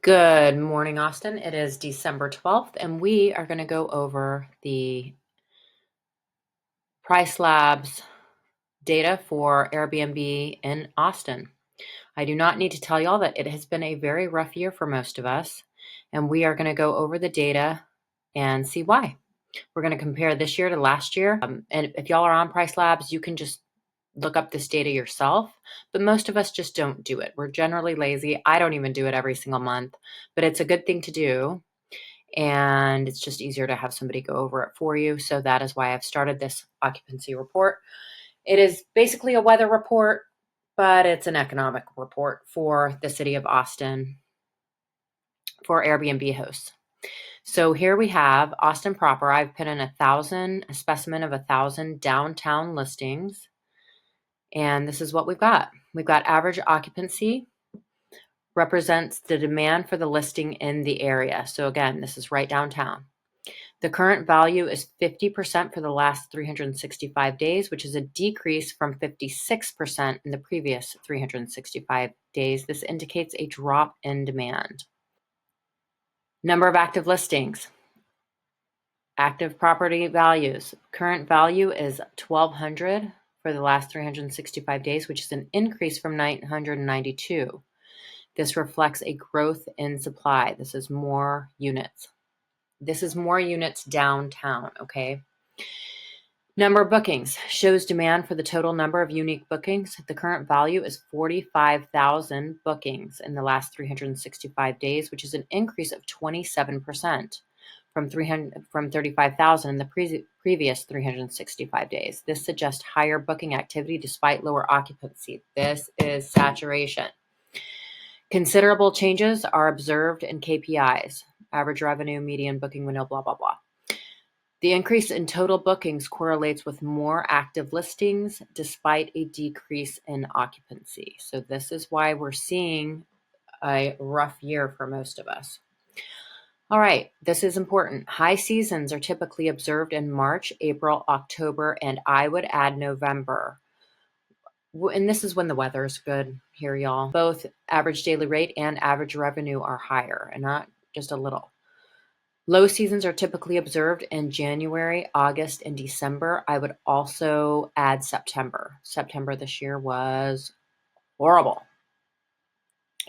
Good morning, Austin. It is December 12th, and we are going to go over the Price Labs data for Airbnb in Austin. I do not need to tell y'all that it has been a very rough year for most of us, and we are going to go over the data and see why. We're going to compare this year to last year. And if y'all are on Price Labs, you can just look up this data yourself, but most of us just don't do it. We're generally lazy. I don't even do it every single month, but it's a good thing to do. And it's just easier to have somebody go over it for you. So that is why I've started this occupancy report. It is basically a weather report, but it's an economic report for the city of Austin for Airbnb hosts. So here we have Austin proper. I've put in a specimen of 1,000 downtown listings. And this is what we've got. We've got average occupancy represents the demand for the listing in the area. So again, this is right downtown. The current value is 50% for the last 365 days, which is a decrease from 56% in the previous 365 days. This indicates a drop in demand. Number of active listings. Active property values. Current value is 1,200 for the last 365 days, which is an increase from 992. This reflects a growth in supply. This is more units. This is more units downtown, okay? Number of bookings shows demand for the total number of unique bookings. The current value is 45,000 bookings in the last 365 days, which is an increase of 27% from 35,000 in the previous 365 days. This suggests higher booking activity despite lower occupancy. This is saturation. Considerable changes are observed in KPIs, average revenue, median booking window, blah, blah, blah. The increase in total bookings correlates with more active listings despite a decrease in occupancy. So this is why we're seeing a rough year for most of us. All right, this is important. High seasons are typically observed in March, April, October, and I would add November. And this is when the weather is good here, y'all. Both average daily rate and average revenue are higher, and not just a little. Low seasons are typically observed in January, August, and December. I would also add September. September this year was horrible.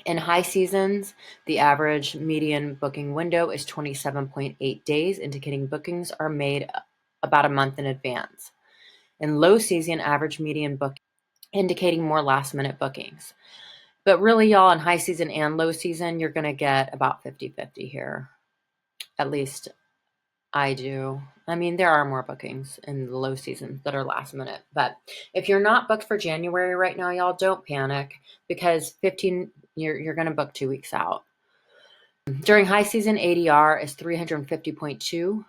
In high seasons, the average median booking window is 27.8 days, indicating bookings are made about a month in advance. In low season, average median booking indicating more last-minute bookings. But really, y'all, in high season and low season, you're going to get about 50-50 here. At least I do. I mean, there are more bookings in the low season that are last minute. But if you're not booked for January right now, y'all, don't panic because you're going to book 2 weeks out. During high season, ADR is 350.2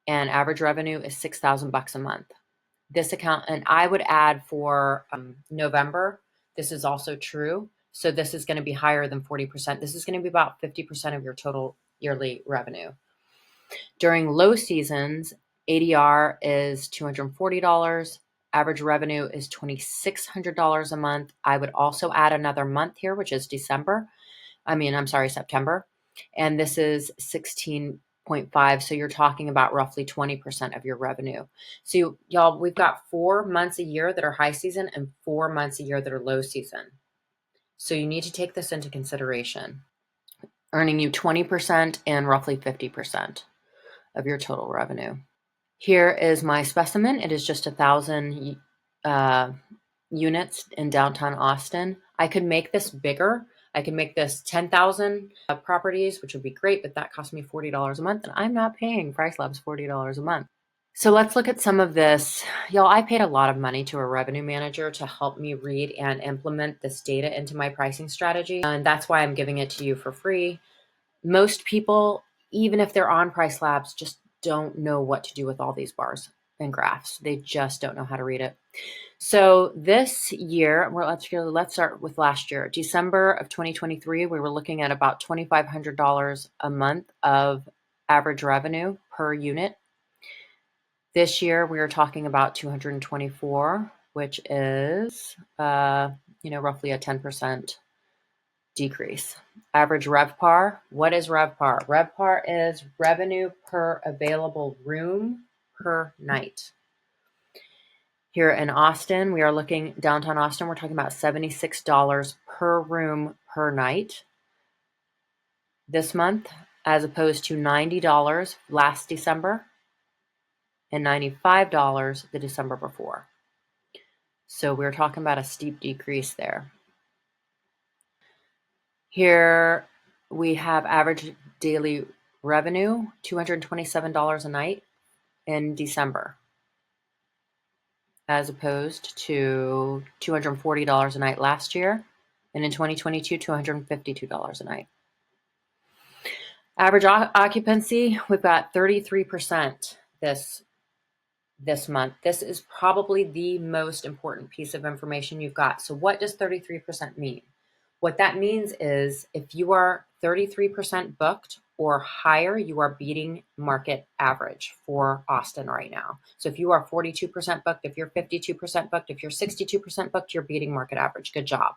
and average revenue is $6,000 a month. This account, and I would add for November, this is also true. So this is going to be higher than 40%. This is going to be about 50% of your total yearly revenue. During low seasons, ADR is $240. Average revenue is $2,600 a month. I would also add another month here, which is September. And this is 16.5. So you're talking about roughly 20% of your revenue. So y'all, we've got 4 months a year that are high season and 4 months a year that are low season. So you need to take this into consideration, earning you 20% and roughly 50% of your total revenue. Here is my specimen. It is just 1,000 units in downtown Austin. I could make this bigger. I can make this 10,000 properties, which would be great, but that cost me $40 a month, and I'm not paying Price Labs $40 a month. So let's look at some of this. Y'all, I paid a lot of money to a revenue manager to help me read and implement this data into my pricing strategy, and that's why I'm giving it to you for free. Most people, even if they're on Price Labs, just don't know what to do with all these bars and graphs. They just don't know how to read it. So this year, let's start with last year. December of 2023, we were looking at about $2,500 a month of average revenue per unit. This year, we are talking about 224, which is, roughly a 10% decrease. Average RevPAR. What is RevPAR? RevPAR is revenue per available room per night. Here in Austin, we are looking downtown Austin, we're talking about $76 per room per night this month, as opposed to $90 last December and $95 the December before. So we're talking about a steep decrease there. Here we have average daily revenue, $227 a night in December, as opposed to $240 a night last year, and in 2022, $252 a night. Average occupancy, we've got 33% this month. This is probably the most important piece of information you've got. So what does 33% mean? What that means is if you are 33% booked or higher, you are beating market average for Austin right now. So if you are 42% booked, if you're 52% booked, if you're 62% booked, you're beating market average. Good job.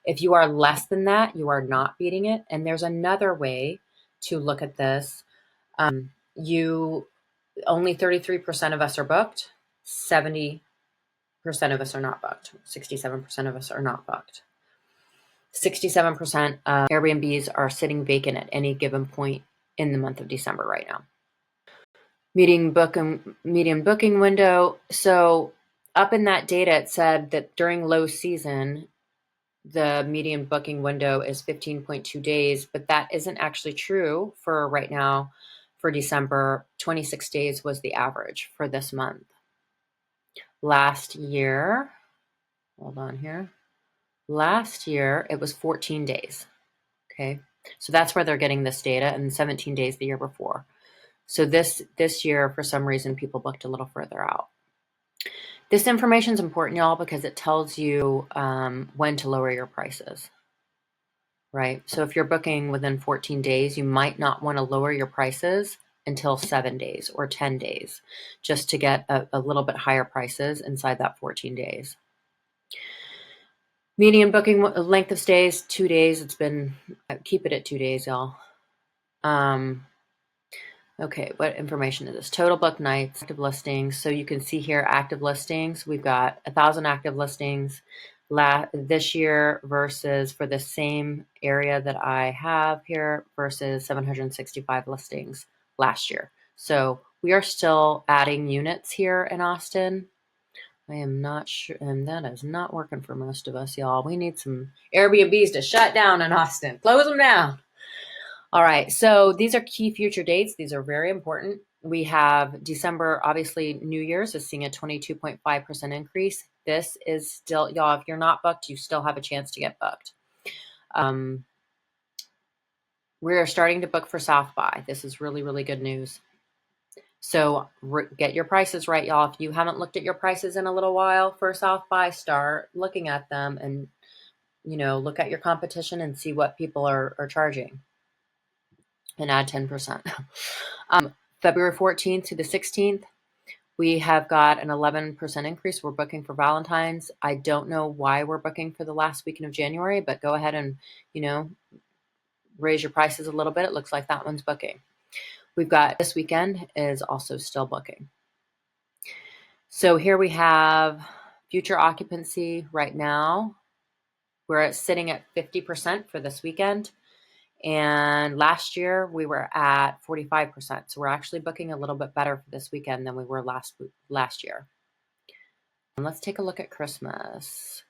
If you are less than that, you are not beating it. And there's another way to look at this. Only 33% of us are booked. 70% of us are not booked. 67% of us are not booked. 67% of Airbnbs are sitting vacant at any given point in the month of December right now. Median booking window. So up in that data, it said that during low season, the median booking window is 15.2 days, but that isn't actually true for right now. For December, 26 days was the average for this month. Last year, hold on here. Last year, it was 14 days. Okay. So that's where they're getting this data, and 17 days the year before. So this year, for some reason, people booked a little further out. This information is important, y'all, because it tells you when to lower your prices, right? So if you're booking within 14 days, you might not want to lower your prices until 7 days or 10 days, just to get a little bit higher prices inside that 14 days. Median booking length of stays, 2 days. Keep it at 2 days, y'all. Okay, what information is this? Total book nights, active listings. So you can see here, active listings. We've got 1,000 active listings this year versus for the same area that I have here versus 765 listings last year. So we are still adding units here in Austin. I am not sure, and that is not working for most of us, y'all. We need some Airbnbs to shut down in Austin. Close them down. All right, so these are key future dates. These are very important. We have December, obviously New Year's is seeing a 22.5% increase. This is still, y'all, if you're not booked, you still have a chance to get booked. We're starting to book for South by. This is really, really good news. So get your prices right, y'all. If you haven't looked at your prices in a little while for South by, start looking at them and, look at your competition and see what people are charging and add 10%. February 14th to the 16th, we have got an 11% increase. We're booking for Valentine's. I don't know why we're booking for the last weekend of January, but go ahead and, raise your prices a little bit. It looks like that one's booking. We've got this weekend is also still booking. So here we have future occupancy right now. We're sitting at 50% for this weekend. And last year we were at 45%. So we're actually booking a little bit better for this weekend than we were last year. And let's take a look at Christmas.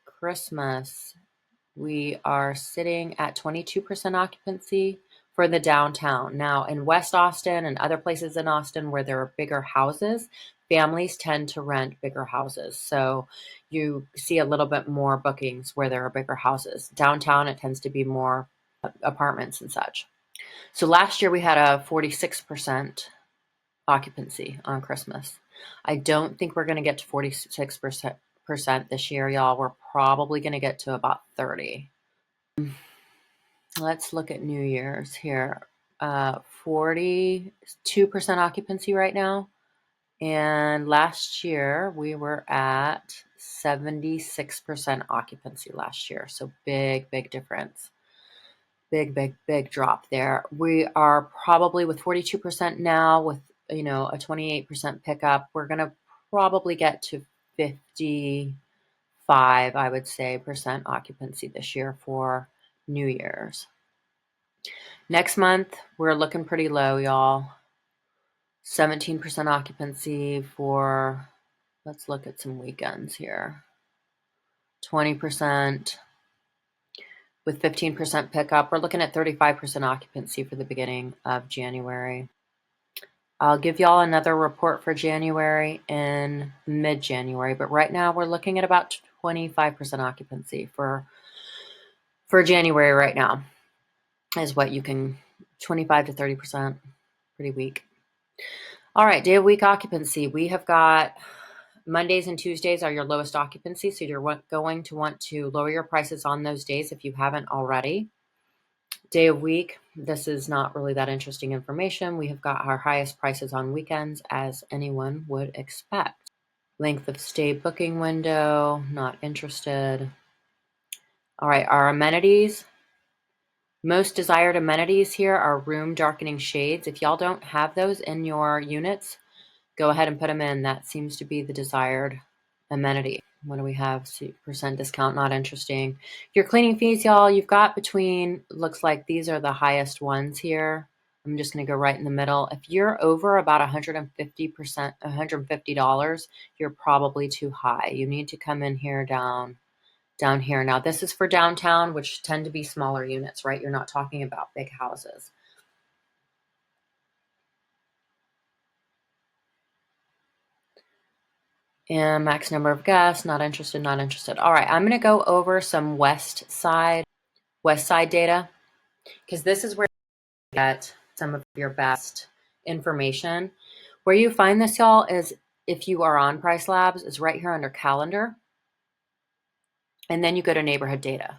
We are sitting at 22% occupancy for the downtown. Now in West Austin and other places in Austin where there are bigger houses, families tend to rent bigger houses. So you see a little bit more bookings where there are bigger houses. Downtown, it tends to be more apartments and such. So last year we had a 46% occupancy on Christmas. I don't think we're going to get to 46% this year, y'all. We're probably going to get to about 30. Let's look at New Year's here. 42% occupancy right now. And last year we were at 76% occupancy last year. So big, big difference. Big drop there. We are probably with 42% now with, a 28% pickup. We're going to probably get to 55, I would say, percent occupancy this year for New Year's. Next month, we're looking pretty low, y'all. 17% occupancy for, let's look at some weekends here. 20%. With 15% pickup, we're looking at 35% occupancy for the beginning of January. I'll give y'all another report for January in mid-January, but right now we're looking at about 25% occupancy for January right now is what you can, 25 to 30%, pretty weak. All right, day of week occupancy. We have got Mondays and Tuesdays are your lowest occupancy, so you're going to want to lower your prices on those days if you haven't already. Day of week, this is not really that interesting information. We have got our highest prices on weekends, as anyone would expect. Length of stay booking window, not interested. All right, our amenities. Most desired amenities here are room darkening shades. If y'all don't have those in your units, go ahead and put them in. That seems to be the desired amenity. What do we have? Percent discount, not interesting. Your cleaning fees, y'all, you've got between, looks like these are the highest ones here. I'm just going to go right in the middle. If you're over about 150%, $150, you're probably too high. You need to come in here down here. Now, this is for downtown, which tend to be smaller units, right? You're not talking about big houses. And max number of guests, not interested, not interested. All right, I'm going to go over some west side data, because this is where you get some of your best information. Where you find this, y'all, is if you are on Price Labs, is right here under calendar. And then you go to neighborhood data.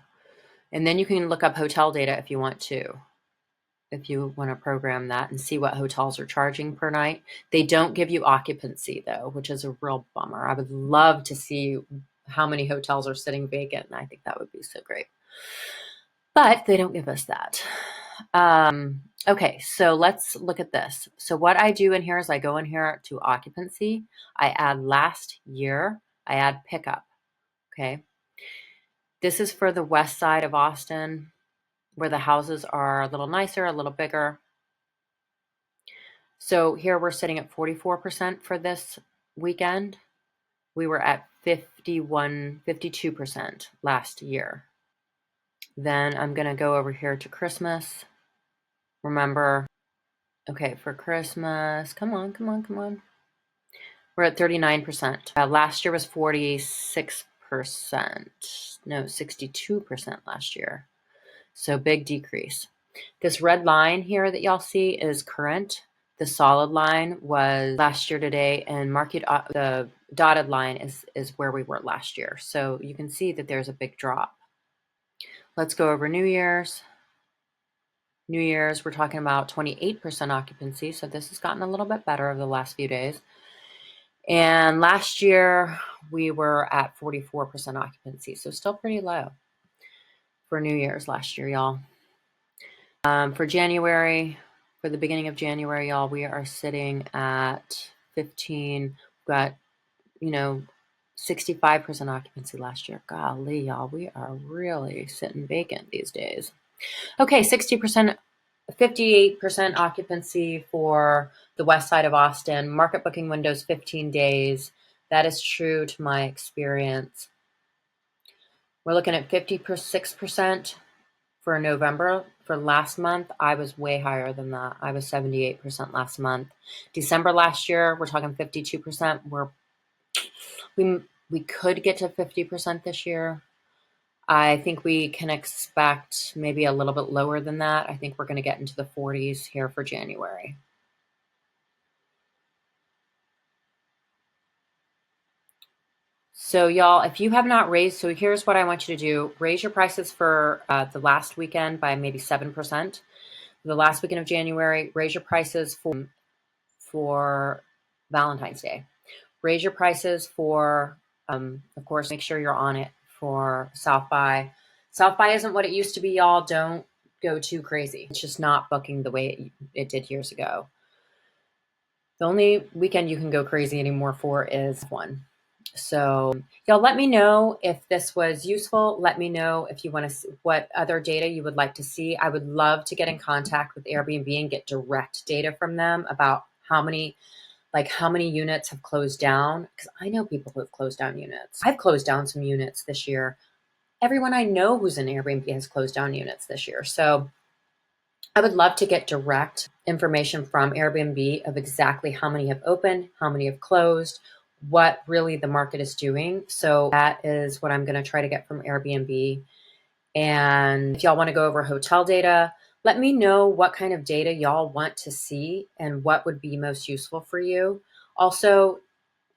And then you can look up hotel data if you want to. If you want to program that and see what hotels are charging per night. They don't give you occupancy, though, which is a real bummer. I would love to see how many hotels are sitting vacant, and I think that would be so great. But they don't give us that. Okay, so let's look at this. So what I do in here is I go in here to occupancy. I add last year. I add pickup, okay? This is for the west side of Austin, where the houses are a little nicer, a little bigger. So here we're sitting at 44% for this weekend. We were at 52% last year. Then I'm going to go over here to Christmas. Remember, okay, for Christmas, come on. We're at 39%. Last year was 46%. No, 62% last year. So big decrease. This red line here that y'all see is current. The solid line was last year today, and the dotted line is where we were last year. So you can see that there's a big drop. Let's go over New Year's. New Year's, we're talking about 28% occupancy. So this has gotten a little bit better over the last few days. And last year we were at 44% occupancy. So still pretty low for New Year's last year, y'all. For January, for the beginning of January, y'all, we are sitting at 15. We've got, 65% occupancy last year. Golly, y'all, we are really sitting vacant these days. Okay, 58% occupancy for the west side of Austin. Market booking windows 15 days. That is true to my experience. We're looking at 56% for November. For last month, I was way higher than that. I was 78% last month. December last year, we're talking 52%. We could get to 50% this year. I think we can expect maybe a little bit lower than that. I think we're going to get into the 40s here for January. So y'all, if you have not raised, so here's what I want you to do. Raise your prices for the last weekend by maybe 7%. The last weekend of January, raise your prices for Valentine's Day. Raise your prices for, of course, make sure you're on it for South by. South by isn't what it used to be, y'all. Don't go too crazy. It's just not booking the way it did years ago. The only weekend you can go crazy anymore for is one. So y'all let me know if this was useful. Let me know if you want to see what other data you would like to see. I would love to get in contact with Airbnb and get direct data from them about how many units have closed down. Because I know people who have closed down units. I've closed down some units this year. Everyone I know who's in Airbnb has closed down units this year. So I would love to get direct information from Airbnb of exactly how many have opened, how many have closed, what really the market is doing. So that is what I'm going to try to get from Airbnb. And if y'all want to go over hotel data, let me know what kind of data y'all want to see and what would be most useful for you. Also,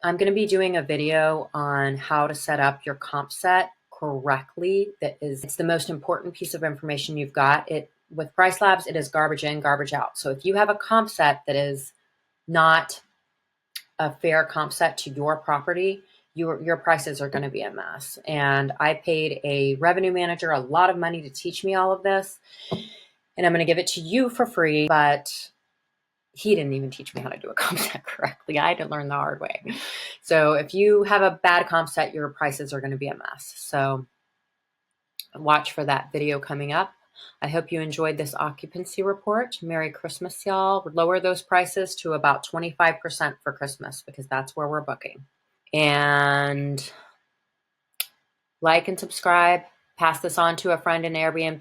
I'm going to be doing a video on how to set up your comp set correctly. It's the most important piece of information you've got. With Price Labs, it is garbage in, garbage out. So if you have a comp set that is not a fair comp set to your property, your prices are going to be a mess. And I paid a revenue manager a lot of money to teach me all of this, and I'm going to give it to you for free, but he didn't even teach me how to do a comp set correctly. I had to learn the hard way. So if you have a bad comp set, your prices are going to be a mess. So watch for that video coming up. I hope you enjoyed this occupancy report. Merry Christmas, y'all. Lower those prices to about 25% for Christmas because that's where we're booking. And like and subscribe. Pass this on to a friend in Airbnb.